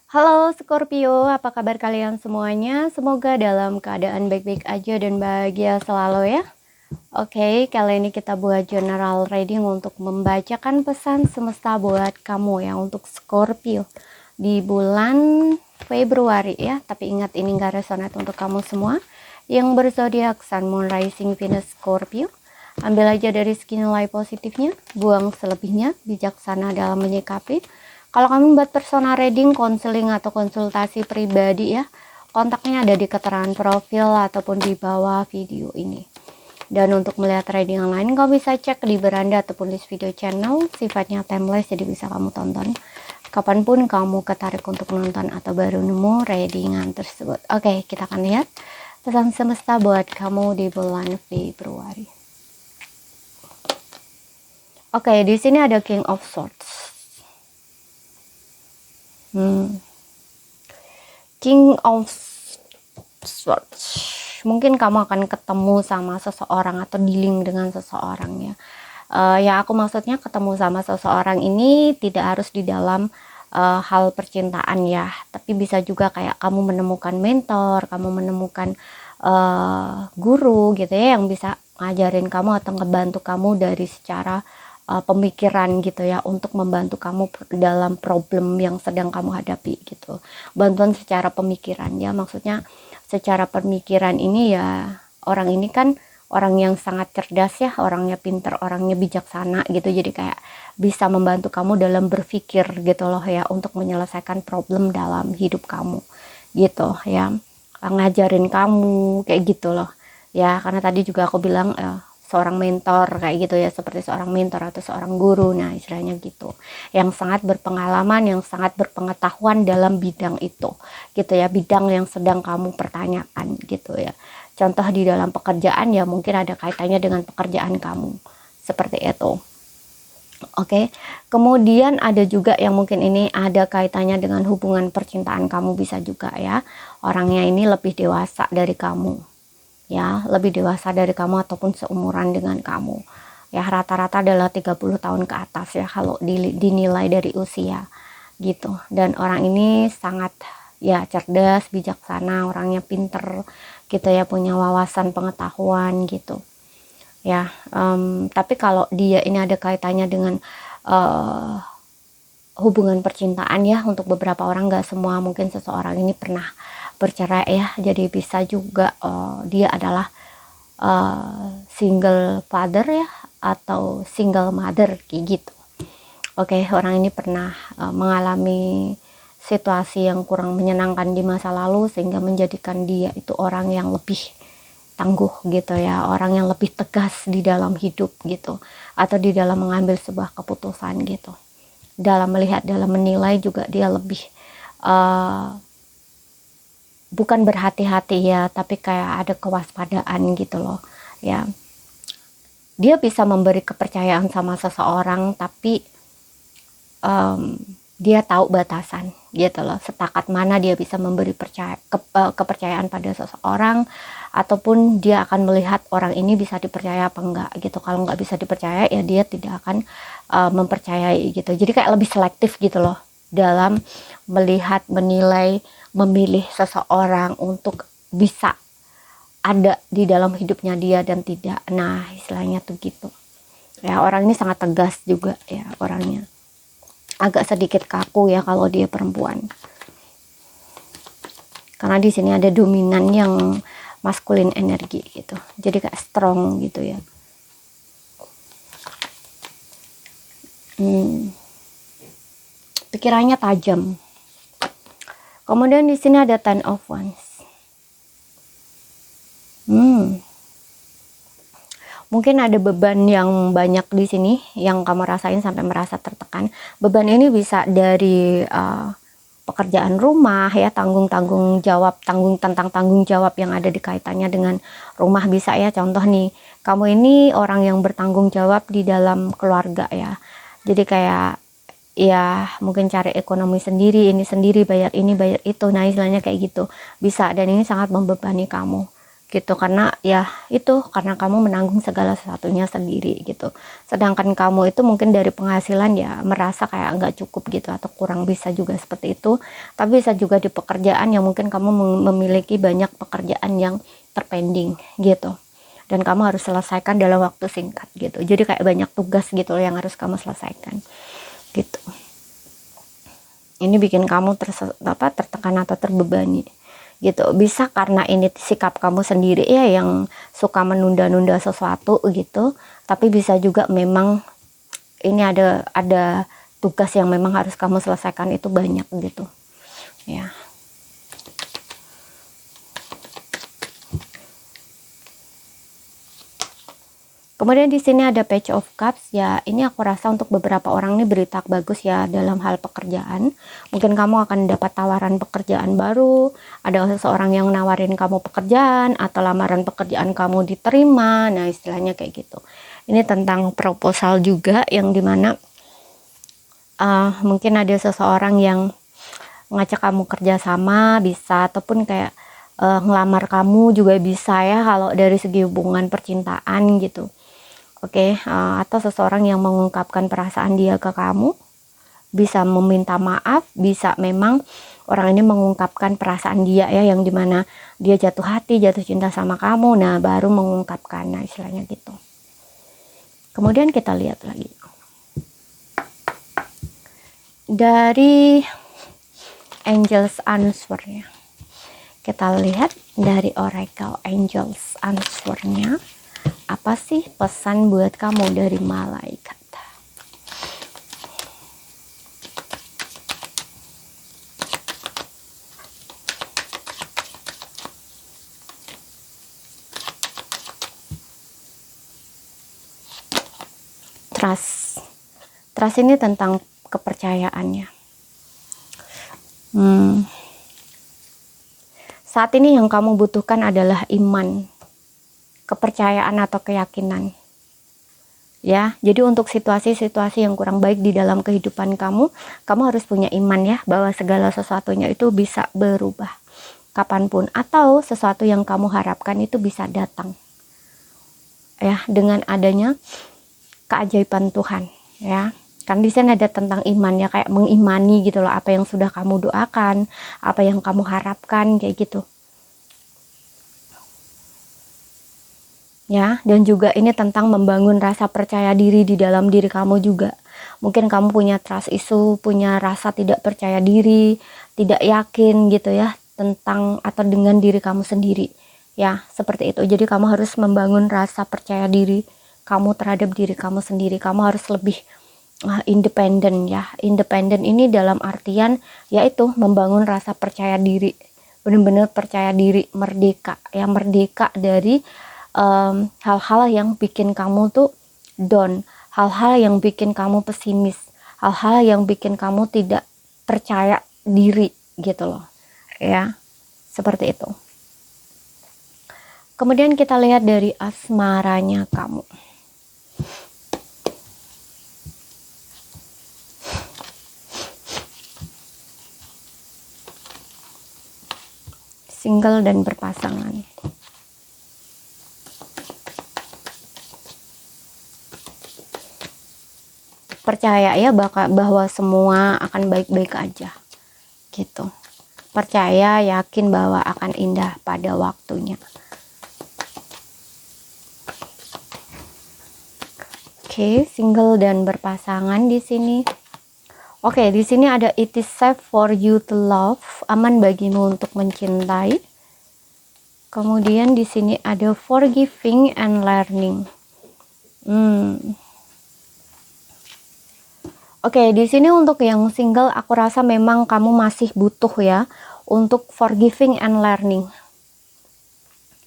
Halo Scorpio, apa kabar kalian semuanya? Semoga dalam keadaan baik-baik aja dan bahagia selalu ya. Oke, kali ini kita buat general reading untuk membacakan pesan semesta buat kamu ya untuk Scorpio di bulan Februari ya. Tapi ingat ini gak resonate untuk kamu semua yang berzodiak Sun, Moon, Rising, Venus, Scorpio. Ambil aja dari segi nilai positifnya, buang selebihnya, bijaksana dalam menyikapi. Kalau kamu buat personal reading, konseling atau konsultasi pribadi ya, kontaknya ada di keterangan profil ataupun di bawah video ini. Dan untuk melihat reading yang lain, kamu bisa cek di beranda ataupun list video channel, sifatnya timeless jadi bisa kamu tonton kapanpun kamu ketarik untuk menonton atau baru nemu readingan tersebut. Oke, kita akan lihat pesan semesta buat kamu di bulan Februari. Oke, di sini ada King of Swords. King of Swords. Mungkin kamu akan ketemu sama seseorang atau dealing dengan seseorang ya. Ya aku maksudnya ketemu sama seseorang ini tidak harus di dalam hal percintaan ya, tapi bisa juga kayak kamu menemukan mentor, kamu menemukan guru gitu ya yang bisa ngajarin kamu atau ngebantu kamu dari secara pemikiran gitu ya, untuk membantu kamu dalam problem yang sedang kamu hadapi gitu. Bantuan secara pemikiran ya, maksudnya secara pemikiran ini ya, orang ini kan orang yang sangat cerdas ya, orangnya pinter, orangnya bijaksana gitu, jadi kayak bisa membantu kamu dalam berpikir gitu loh ya, untuk menyelesaikan problem dalam hidup kamu gitu ya, ngajarin kamu kayak gitu loh ya. Karena tadi juga aku bilang seorang mentor kayak gitu ya, seperti seorang mentor atau seorang guru, nah istilahnya gitu, yang sangat berpengalaman, yang sangat berpengetahuan dalam bidang itu gitu ya, bidang yang sedang kamu pertanyakan gitu ya. Contoh di dalam pekerjaan ya, mungkin ada kaitannya dengan pekerjaan kamu seperti itu. Oke, kemudian ada juga yang mungkin ini ada kaitannya dengan hubungan percintaan kamu, bisa juga ya, orangnya ini lebih dewasa dari kamu ya, lebih dewasa dari kamu ataupun seumuran dengan kamu ya, rata-rata adalah 30 tahun ke atas ya kalau dinilai dari usia gitu. Dan orang ini sangat ya cerdas, bijaksana, orangnya pinter gitu ya, punya wawasan pengetahuan gitu ya. Tapi kalau dia ini ada kaitannya dengan hubungan percintaan ya, untuk beberapa orang, gak semua, mungkin seseorang ini pernah bercerai ya, jadi bisa juga dia adalah single father ya, atau single mother kayak gitu. Oke, orang ini pernah mengalami situasi yang kurang menyenangkan di masa lalu, sehingga menjadikan dia itu orang yang lebih tangguh gitu ya, orang yang lebih tegas di dalam hidup gitu, atau di dalam mengambil sebuah keputusan gitu. Dalam melihat, dalam menilai juga dia lebih bukan berhati-hati ya, tapi kayak ada kewaspadaan gitu loh ya. Dia bisa memberi kepercayaan sama seseorang, tapi dia tahu batasan gitu loh, setakat mana dia bisa memberi kepercayaan pada seseorang, ataupun dia akan melihat orang ini bisa dipercaya apa enggak gitu. Kalau nggak bisa dipercaya ya dia tidak akan mempercayai gitu. Jadi kayak lebih selektif gitu loh dalam melihat, menilai, memilih seseorang untuk bisa ada di dalam hidupnya dia dan tidak. Nah istilahnya tuh gitu ya. Orang ini sangat tegas juga ya orangnya, agak sedikit kaku ya kalau dia perempuan, karena di sini ada dominan yang maskulin energi gitu, jadi kayak strong gitu ya. Pikirannya tajam. Kemudian di sini ada Ten of Wands. Mungkin ada beban yang banyak di sini yang kamu rasain sampai merasa tertekan. Beban ini bisa dari pekerjaan rumah ya, tanggung jawab yang ada di kaitannya dengan rumah, bisa ya. Contoh nih, kamu ini orang yang bertanggung jawab di dalam keluarga ya. Jadi kayak ya mungkin cari ekonomi sendiri, ini sendiri, bayar ini, bayar itu. Nah istilahnya kayak gitu bisa, dan ini sangat membebani kamu gitu, karena ya itu karena kamu menanggung segala sesuatunya sendiri gitu. Sedangkan kamu itu mungkin dari penghasilan ya merasa kayak nggak cukup gitu atau kurang, bisa juga seperti itu. Tapi bisa juga di pekerjaan yang mungkin kamu memiliki banyak pekerjaan yang terpending gitu, dan kamu harus selesaikan dalam waktu singkat gitu. Jadi kayak banyak tugas gitu loh yang harus kamu selesaikan gitu. Ini bikin kamu tertekan atau terbebani gitu. Bisa karena ini sikap kamu sendiri ya yang suka menunda-nunda sesuatu gitu, tapi bisa juga memang ini ada tugas yang memang harus kamu selesaikan itu banyak gitu ya. Kemudian di sini ada Page of Cups ya. Ini aku rasa untuk beberapa orang ini berita bagus ya dalam hal pekerjaan. Mungkin kamu akan dapat tawaran pekerjaan baru, ada seseorang yang nawarin kamu pekerjaan atau lamaran pekerjaan kamu diterima. Nah, istilahnya kayak gitu. Ini tentang proposal juga yang dimana mungkin ada seseorang yang ngajak kamu kerja sama, bisa, ataupun kayak ngelamar kamu juga bisa ya kalau dari segi hubungan percintaan gitu. Oke, atau seseorang yang mengungkapkan perasaan dia ke kamu, bisa meminta maaf, bisa memang orang ini mengungkapkan perasaan dia ya, yang dimana dia jatuh hati, jatuh cinta sama kamu, nah baru mengungkapkan, nah istilahnya gitu. Kemudian kita lihat lagi dari Angels Answer-nya. Kita lihat dari Oracle Angels Answer-nya. Apa sih pesan buat kamu dari malaikat? Trust. Trust ini tentang kepercayaannya. Saat ini yang kamu butuhkan adalah iman, kepercayaan atau keyakinan ya. Jadi untuk situasi-situasi yang kurang baik di dalam kehidupan kamu harus punya iman ya, bahwa segala sesuatunya itu bisa berubah kapanpun, atau sesuatu yang kamu harapkan itu bisa datang ya dengan adanya keajaiban Tuhan ya. Kan di sini ada tentang iman ya, kayak mengimani gitu loh apa yang sudah kamu doakan, apa yang kamu harapkan kayak gitu ya. Dan juga ini tentang membangun rasa percaya diri di dalam diri kamu juga. Mungkin kamu punya trust issue, punya rasa tidak percaya diri, tidak yakin gitu ya tentang atau dengan diri kamu sendiri ya, seperti itu. Jadi kamu harus membangun rasa percaya diri kamu terhadap diri kamu sendiri. Kamu harus lebih independen ya. Independen ini dalam artian yaitu membangun rasa percaya diri, benar-benar percaya diri, merdeka ya, merdeka dari hal-hal yang bikin kamu tuh down, hal-hal yang bikin kamu pesimis, hal-hal yang bikin kamu tidak percaya diri gitu loh ya, seperti itu. Kemudian kita lihat dari asmaranya kamu. Single dan berpasangan. Percaya ya bahwa semua akan baik-baik aja gitu. Percaya, yakin bahwa akan indah pada waktunya. Oke, single dan berpasangan di sini. Oke, di sini ada it is safe for you to love, aman bagimu untuk mencintai. Kemudian di sini ada forgiving and learning. Oke, di sini untuk yang single aku rasa memang kamu masih butuh ya untuk forgiving and learning.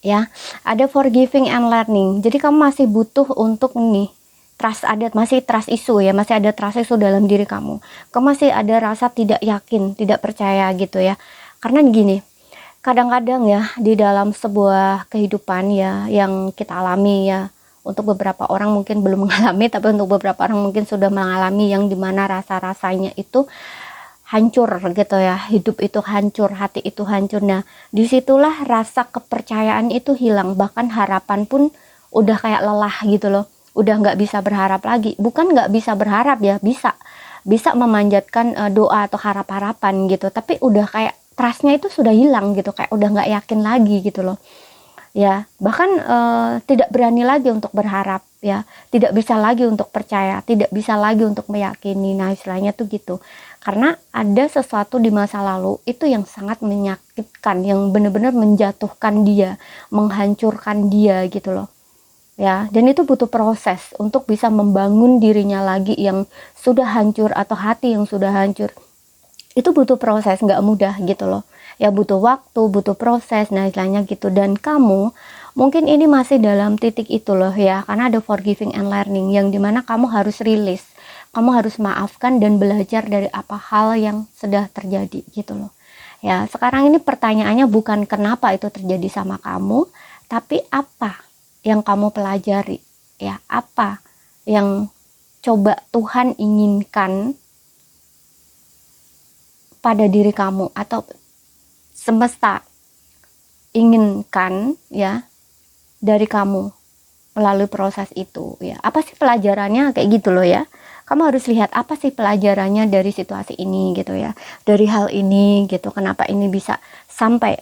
Ya, ada forgiving and learning. Jadi kamu masih butuh untuk nih trust, masih trust issue ya, masih ada trust issue dalam diri kamu. Kamu masih ada rasa tidak yakin, tidak percaya gitu ya. Karena gini, kadang-kadang ya di dalam sebuah kehidupan ya yang kita alami ya, untuk beberapa orang mungkin belum mengalami, tapi untuk beberapa orang mungkin sudah mengalami, yang dimana rasa-rasanya itu hancur gitu ya, hidup itu hancur, hati itu hancur. Nah, disitulah rasa kepercayaan itu hilang, bahkan harapan pun udah kayak lelah gitu loh, udah nggak bisa berharap lagi. Bukan nggak bisa berharap ya, bisa memanjatkan doa atau harap-harapan gitu, tapi udah kayak trustnya itu sudah hilang gitu, kayak udah nggak yakin lagi gitu loh ya, bahkan tidak berani lagi untuk berharap ya, tidak bisa lagi untuk percaya, tidak bisa lagi untuk meyakini. Nah, istilahnya tuh gitu, karena ada sesuatu di masa lalu itu yang sangat menyakitkan, yang benar-benar menjatuhkan dia, menghancurkan dia gitu loh ya. Dan itu butuh proses untuk bisa membangun dirinya lagi yang sudah hancur, atau hati yang sudah hancur. Itu butuh proses, nggak mudah gitu loh ya, butuh waktu, butuh proses. Nah, istilahnya gitu. Dan kamu mungkin ini masih dalam titik itu loh ya, karena ada forgiving and learning, yang dimana kamu harus rilis, kamu harus maafkan dan belajar dari apa hal yang sudah terjadi gitu loh ya. Sekarang ini pertanyaannya bukan kenapa itu terjadi sama kamu, tapi apa yang kamu pelajari ya, apa yang coba Tuhan inginkan pada diri kamu, atau semesta inginkan ya dari kamu melalui proses itu ya. Apa sih pelajarannya, kayak gitu loh ya. Kamu harus lihat apa sih pelajarannya dari situasi ini gitu ya, dari hal ini gitu, kenapa ini bisa sampai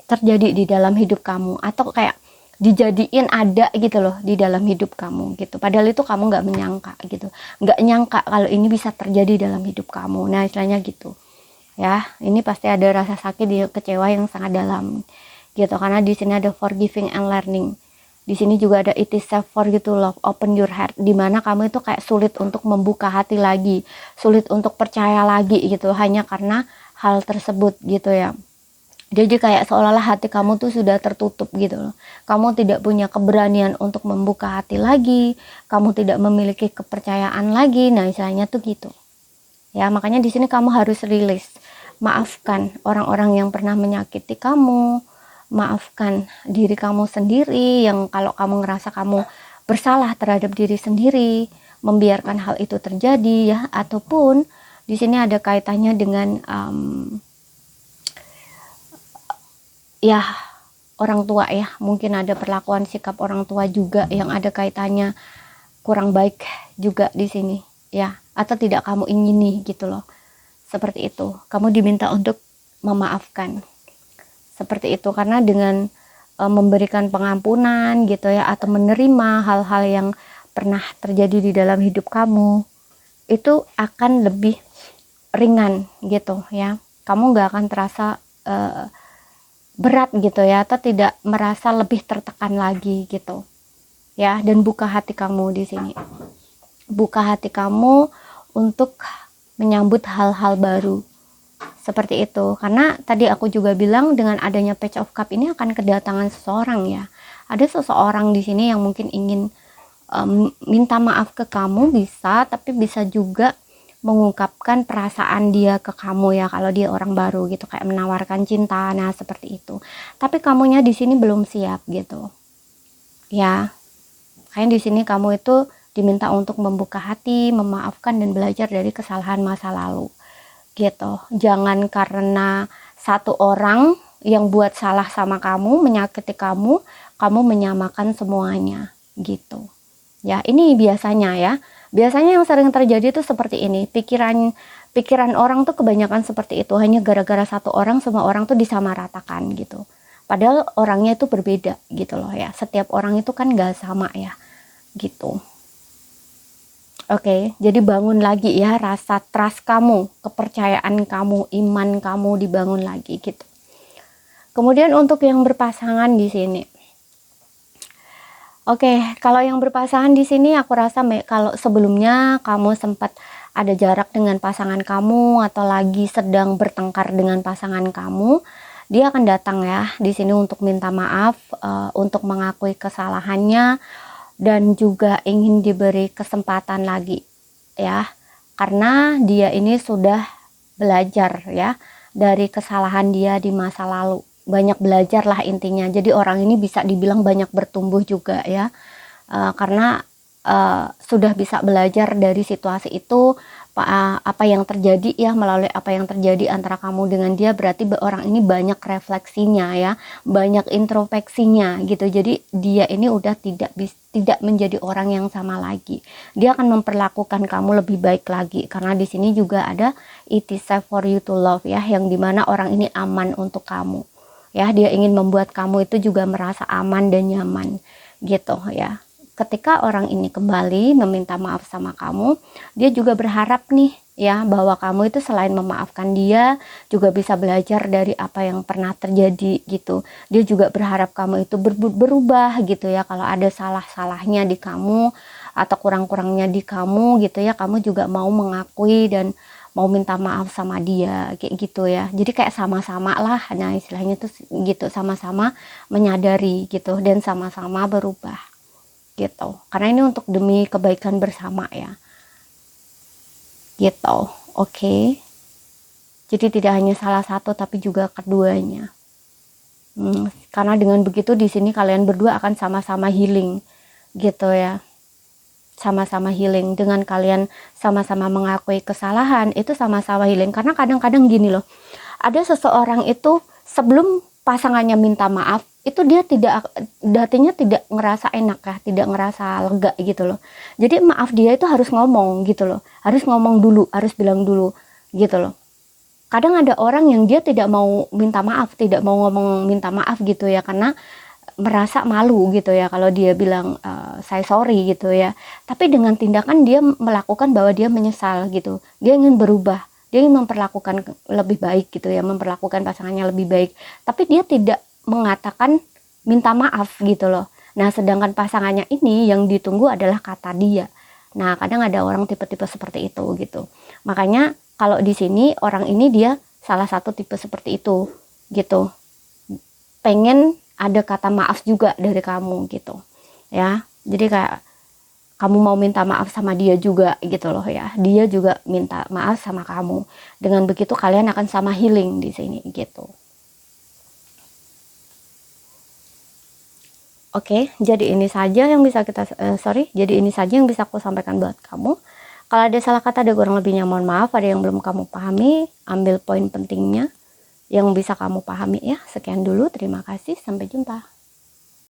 terjadi di dalam hidup kamu, atau kayak dijadiin ada gitu loh di dalam hidup kamu gitu, padahal itu kamu nggak menyangka gitu, nggak nyangka kalau ini bisa terjadi dalam hidup kamu. Nah, istilahnya gitu ya. Ini pasti ada rasa sakit, di kecewa yang sangat dalam gitu, karena di sini ada forgiving and learning. Di sini juga ada it is safe for you to love, open your heart, dimana kamu itu kayak sulit untuk membuka hati lagi, sulit untuk percaya lagi gitu, hanya karena hal tersebut gitu ya. Jadi kayak seolah-olah hati kamu tuh sudah tertutup gitu loh. Kamu tidak punya keberanian untuk membuka hati lagi, kamu tidak memiliki kepercayaan lagi. Nah, istilahnya tuh gitu ya. Makanya di sini kamu harus rilis, maafkan orang-orang yang pernah menyakiti kamu, maafkan diri kamu sendiri yang kalau kamu ngerasa kamu bersalah terhadap diri sendiri, membiarkan hal itu terjadi ya. Ataupun di sini ada kaitannya dengan ya orang tua ya, mungkin ada perlakuan sikap orang tua juga yang ada kaitannya kurang baik juga di sini ya, atau tidak kamu ingini gitu loh. Seperti itu, kamu diminta untuk memaafkan seperti itu, karena dengan memberikan pengampunan gitu ya, atau menerima hal-hal yang pernah terjadi di dalam hidup kamu, itu akan lebih ringan gitu ya. Kamu gak akan terasa berat gitu ya, atau tidak merasa lebih tertekan lagi gitu ya. Dan buka hati kamu di sini, buka hati kamu untuk menyambut hal-hal baru seperti itu. Karena tadi aku juga bilang, dengan adanya Page of Cup ini akan kedatangan seseorang ya. Ada seseorang di sini yang mungkin ingin minta maaf ke kamu, bisa, tapi bisa juga mengungkapkan perasaan dia ke kamu ya, kalau dia orang baru gitu, kayak menawarkan cinta. Nah, seperti itu. Tapi kamunya di sini belum siap gitu ya. Kayak di sini kamu itu diminta untuk membuka hati, memaafkan, dan belajar dari kesalahan masa lalu gitu. Jangan karena satu orang yang buat salah sama kamu, menyakiti kamu, kamu menyamakan semuanya gitu ya. Ini biasanya ya, biasanya yang sering terjadi itu seperti ini. Pikiran orang tuh kebanyakan seperti itu, hanya gara-gara satu orang semua orang tuh disamaratakan gitu, padahal orangnya itu berbeda gitu loh ya. Setiap orang itu kan gak sama ya gitu. Oke, jadi bangun lagi ya rasa trust kamu, kepercayaan kamu, iman kamu dibangun lagi gitu. Kemudian untuk yang berpasangan di sini, oke, kalau yang berpasangan di sini aku rasa kalau sebelumnya kamu sempat ada jarak dengan pasangan kamu, atau lagi sedang bertengkar dengan pasangan kamu, dia akan datang ya di sini untuk minta maaf, untuk mengakui kesalahannya, dan juga ingin diberi kesempatan lagi ya, karena dia ini sudah belajar ya dari kesalahan dia di masa lalu. Banyak belajar lah intinya. Jadi orang ini bisa dibilang banyak bertumbuh juga ya, karena sudah bisa belajar dari situasi itu, apa yang terjadi ya, melalui apa yang terjadi antara kamu dengan dia, berarti orang ini banyak refleksinya ya, banyak introspeksinya gitu. Jadi dia ini udah tidak menjadi orang yang sama lagi. Dia akan memperlakukan kamu lebih baik lagi, karena di sini juga ada it is safe for you to love ya, yang dimana orang ini aman untuk kamu ya. Dia ingin membuat kamu itu juga merasa aman dan nyaman gitu ya. Ketika orang ini kembali meminta maaf sama kamu, dia juga berharap nih ya, bahwa kamu itu selain memaafkan dia, juga bisa belajar dari apa yang pernah terjadi gitu. Dia juga berharap kamu itu berubah gitu ya, kalau ada salah-salahnya di kamu atau kurang-kurangnya di kamu gitu ya, kamu juga mau mengakui dan mau minta maaf sama dia kayak gitu ya. Jadi kayak sama-sama lah, nah istilahnya tuh gitu, sama-sama menyadari gitu dan sama-sama berubah gitu, karena ini untuk demi kebaikan bersama ya gitu. Oke. Jadi tidak hanya salah satu tapi juga keduanya. Karena dengan begitu di sini kalian berdua akan sama-sama healing gitu ya, sama-sama healing. Dengan kalian sama-sama mengakui kesalahan, itu sama-sama healing. Karena kadang-kadang gini loh, ada seseorang itu sebelum pasangannya minta maaf, itu dia hatinya tidak ngerasa enak ya, tidak ngerasa lega gitu loh. Jadi maaf dia itu harus ngomong gitu loh, harus ngomong dulu, harus bilang dulu gitu loh. Kadang ada orang yang dia tidak mau minta maaf, tidak mau ngomong minta maaf gitu ya, karena merasa malu gitu ya kalau dia bilang saya sorry gitu ya. Tapi dengan tindakan dia melakukan bahwa dia menyesal gitu, dia ingin berubah, dia ingin memperlakukan lebih baik gitu ya, memperlakukan pasangannya lebih baik, tapi dia tidak mengatakan minta maaf gitu loh. Nah sedangkan pasangannya ini yang ditunggu adalah kata dia. Nah kadang ada orang tipe-tipe seperti itu gitu. Makanya kalau di sini orang ini dia salah satu tipe seperti itu gitu, pengen ada kata maaf juga dari kamu gitu ya. Jadi kayak kamu mau minta maaf sama dia juga gitu loh ya, dia juga minta maaf sama kamu. Dengan begitu kalian akan sama healing di sini gitu. Oke, jadi ini saja yang bisa jadi ini saja yang bisa aku sampaikan buat kamu. Kalau ada salah kata, ada kurang lebihnya mohon maaf. Ada yang belum kamu pahami, ambil poin pentingnya yang bisa kamu pahami ya. Sekian dulu, terima kasih, sampai jumpa.